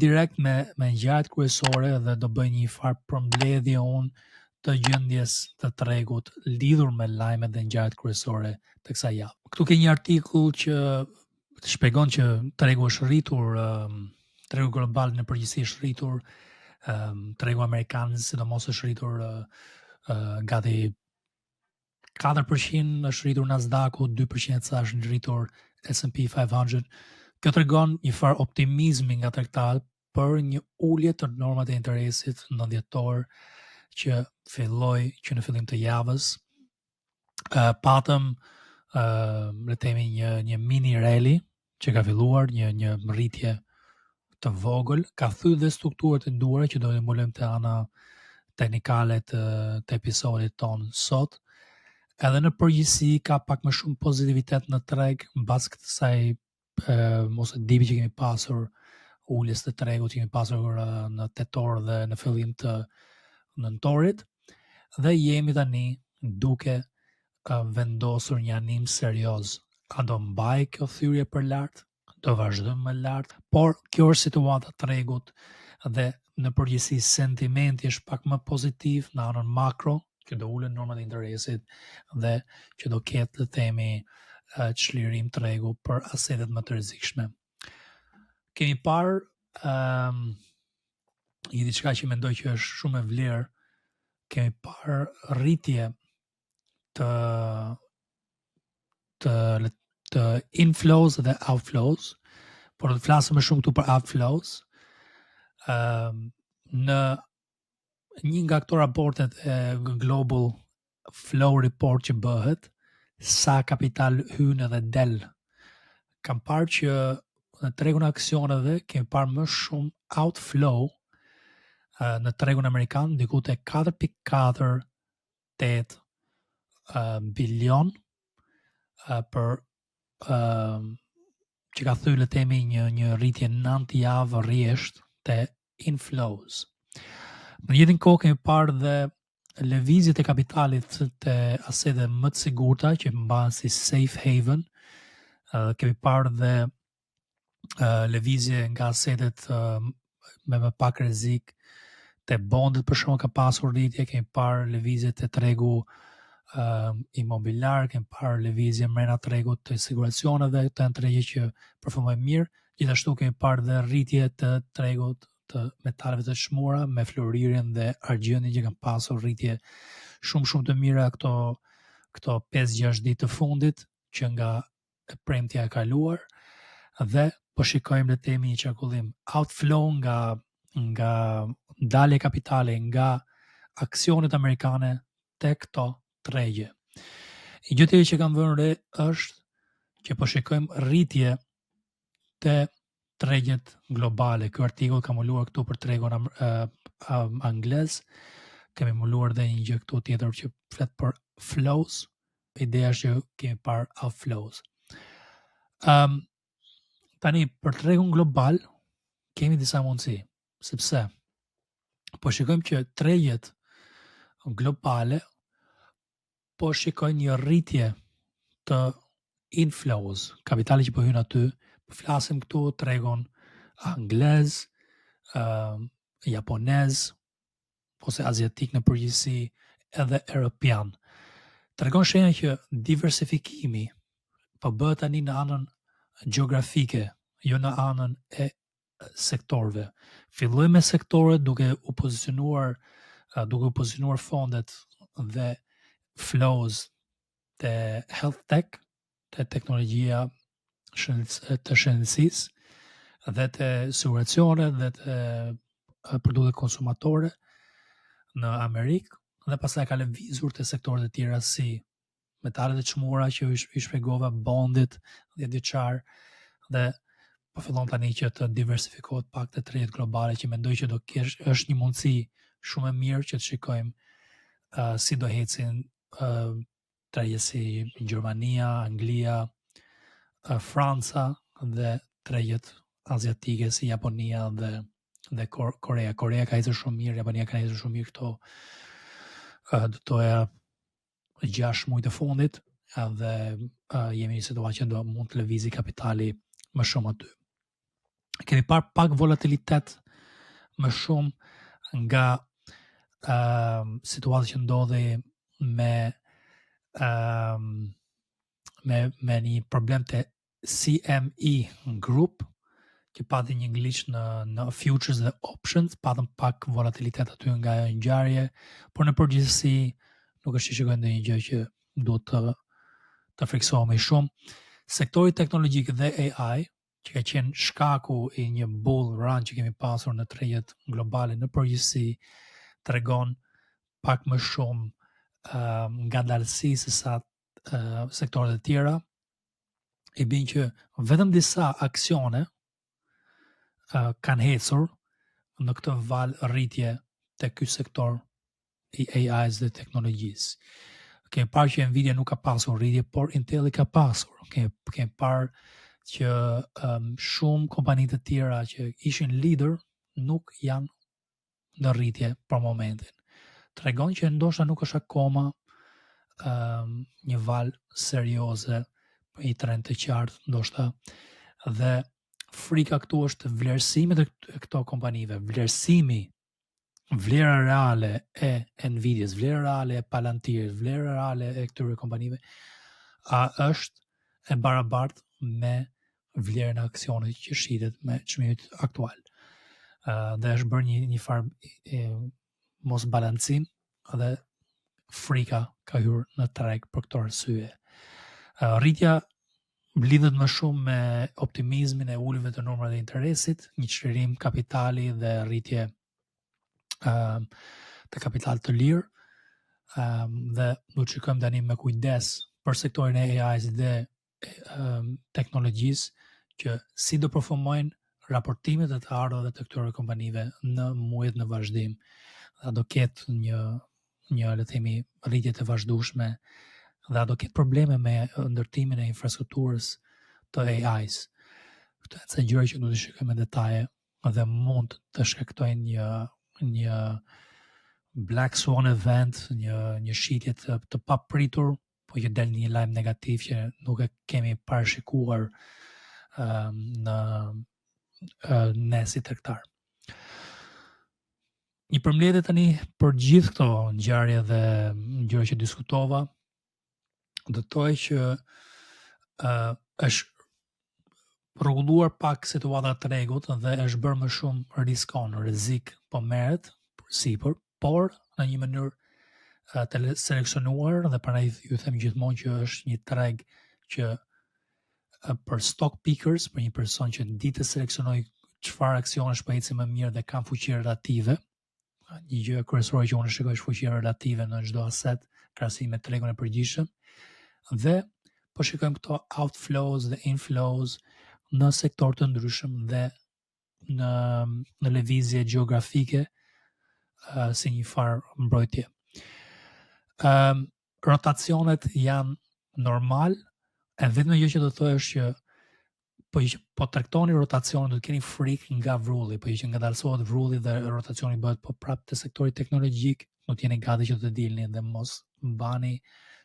direkt me ngjarjet kryesore dhe do bëj një farë përmbledhje unë të gjendjes të tregut lidhur me lajmet dhe ngjarjet kryesore të kësaj javë. Këtu ke një artikull që shpjegon që tregu është rritur, tregu global në përgjithësi është rritur, tregu amerikan sidomos është rritur gati 4% është rritur Nasdaqu, 2% sa është rritur S&P 500. Kjo tregon një farë optimizmi nga tregtarët për një ulje të normat e interesit nëntëdhjetor që filloi që në fillim të javës. Patëm le të themi një mini rally që ka filluar, një rritje të vogël, ka thyer dhe strukturat e duhura që do të mbulojmë te ana teknikale të episodit ton sot. Edhe në përgjithësi ka pak më shumë pozitivitet në treg mbas kësaj ose dipi që kemi pasur, uljes të tregut që kemi pasur në tetor dhe në fillim të nëntorit, dhe jemi tani duke vendosur një anim serioz. A do mbaj kjo thyrje për lart? Do vazhdojmë më lart? Por kjo është situata tregut dhe në përgjithësi sentimenti është pak më pozitiv në anën makro, që do ulen normat e interesit dhe që do ketë të themi çlirim tregu për asetet më të rrezikshme. Kemi parë një diçka që mendoj që është shumë e vlerë, kemi parë rritje të inflows dhe outflows, por të flasëm më shumë këtu për outflows. Në një nga këto raportet e Global Flow Report që bëhet, sa kapital hyn edhe del, kam parë që në tregun e aksioneve kemi parë më shumë outflow në tregun amerikan, diku te 4.48 bilion për që ka thyer le të themi një rritje 9 javë rresht te inflows. Në njëjtën kohë kemi parë dhe lëvizjet e kapitalit të asete më të sigurta që mbahen si safe haven. Kemi parë dhe lëvizje nga asetet me më pak rrezik, te bondet për shkak ka pasur rritje, kemi parë lëvizje te tregu imobiliar, kemi parë lëvizje mrena tregut të siguracioneve, të janë tregje që përfundojnë mirë. Gjithashtu kemi parë dhe rritje të tregut të metaleve të çmura me florirjen dhe argjendin që kanë pasur rritje shumë të mira këto 5-6 ditë të fundit që nga premtja e kaluar, dhe po shikojmë le të themi një qarkullim outflow nga dalje kapitale nga aksionet amerikane te këto tregje. Një gjë tjetër që kam vënë re është që po shikojmë rritje te tregjet globale. Ky artikull ka mbuluar këtu për tregun anglez. Kemi mbuluar dhe një gjë këtu tjetër që flet për flows. Ideja është që kemi parë outflows. Tani për tregun global kemi disa mundësi, sepse po shikojmë që tregjet globale po shikojnë një rritje të inflows, kapitali që po hyn aty. Flasim këtu tregon anglez, japonez, ose aziatik në përgjithësi, edhe europian. Tregon shenja që diversifikimi po bëhet tani në anën gjeografike, jo në anën e sektorëve. Filloi me sektorët duke u pozicionuar fondet dhe flows te health tech, te teknologjia të shëndetësisë dhe të siguracionit dhe të produktet konsumatore në Amerikë, dhe pastaj ka lëvizur te sektorët e tjera si metalet e çmura që i shpjegova, bondit, dhjetëçar, dhe po fillon tani që të diversifikohet pak te tregjet globale, që mendoj që është një mundësi shumë e mirë që të shikojmë si do ecin tregje si Gjermania, Anglia, Franca dhe tregjet aziatike si Japonia dhe Korea. Korea ka ecur shumë mirë, Japonia ka ecur shumë mirë këto doja 6 muaj të fundit, dhe jemi në situatë që mund të lëvizi kapitali më shumë aty. kemi parë pak volatilitet më shumë nga situata që ndodhi me një problem të CME Group, që pati një glitch në futures dhe options, patëm pak volatilitet aty nga ajo ngjarje, por në përgjithësi nuk është që shikojmë ndonjë gjë që duhet të friksohemi shumë. Sektori teknologjik dhe AI, që ka qenë shkaku i një bull run që kemi pasur në tregjet globale në përgjithësi, tregon pak më shumë ngadalësi se sa sektorët e tjera, i bin që vetëm disa aksione kanë hecur në këtë val rritje të ky sektor i AIs dhe teknologjisë. Kemi parë që Nvidia nuk ka pasur rritje, por Intel ka pasur. Kemi parë që shumë kompanitë të tjera që ishin lider nuk janë në rritje për momentin. Tregon që ndoshta nuk është akoma një val serioze i trend të qartë, ndoshta, dhe frika këtu është vlerësimit e këto kompanive, vlera reale e Nvidias, vlera reale e Palantirit, vlera reale e këtyre kompanive, a është e barabartë me vlerën e aksionit që shitet me çmimin aktual. Dhe është bërë një farë mos balancim dhe frika ka hyrë në treg për këtë arsye. Rritja lidhet më shumë me optimizmin e ulëve të numrave të interesit, një çlirim kapitali dhe rritje të kapital të lirë, dhe do të shikojmë tani me kujdes për sektorin e AI dhe teknologjisë që si do performojnë raportimet e të ardhurave të këtyre kompanive në muajt në vazhdim. Dhe do ketë një le të themi rritje të vazhdueshme dhe do ketë probleme me ndërtimin e infrastrukturës të AIs. Këto janë gjëra që duhet të shikojmë me detaje dhe mund të shkaktojnë një black swan event, një shitje të papritur, po që del një lajm negativ që nuk e kemi parashikuar ne si tregtar. Një përmbledhje tani për gjithë këto ngjarje dhe gjëra që diskutova, do të thojë që është rregulluar pak situata e tregut dhe është bërë më shumë riskon, rrezik po merret sipër, por në një mënyrë të seleksionuar, dhe prandaj ju them gjithmonë që është një treg që për stock pickers, për një person që di të seleksionojë çfarë aksionesh po ecin më mirë dhe kanë fuqi relative. Një gjë kryesore që unë shikoj është fuqia relative në çdo aset, krahasim me tregun e përgjithshëm, dhe po shikojmë këto outflows dhe inflows në sektor të ndryshëm dhe në lëvizje gjeografike si një farë mbrojtje. Rotacionet janë normal, e vetme gjë që do të thojë është që po traktoni rotacionin, do të keni frikë nga vrulli, po që ngadalësohet vrulli dhe rotacioni bëhet po prapë te sektori teknologjik, do të jeni gati që të dilni dhe mos mbani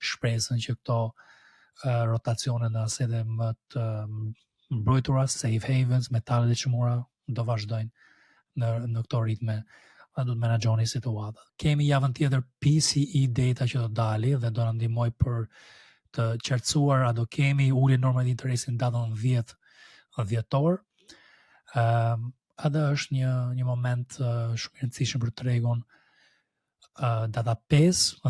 shpresën që këto rotacione në asete më të mbrojtura, safe havens, metalet e çmura do vazhdojnë në këto ritme dhe do të menaxhoni situatën. Kemi javën tjetër PCE data që do dali dhe do na ndihmojë për të qartësuar a do kemi ulje normave të interesit në datën 10 dhjetor. Edhe është një moment shumë i rëndësishëm për tregun. Data 5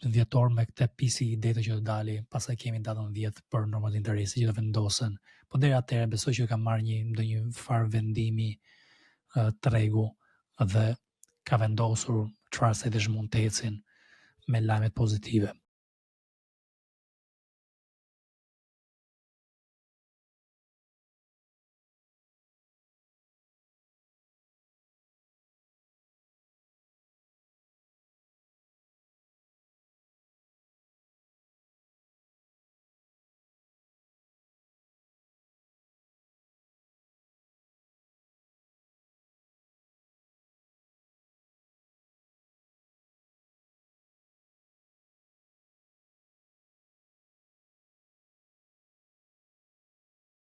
dhjetor me këtë PCE data që do dali, pastaj kemi datën 10 për normat e interesit që do vendosen. Po deri atëherë besoj që ka marrë ndonjë farë vendimi tregu dhe ka vendosur çfarë asetesh mund të ecin me lajmet pozitive.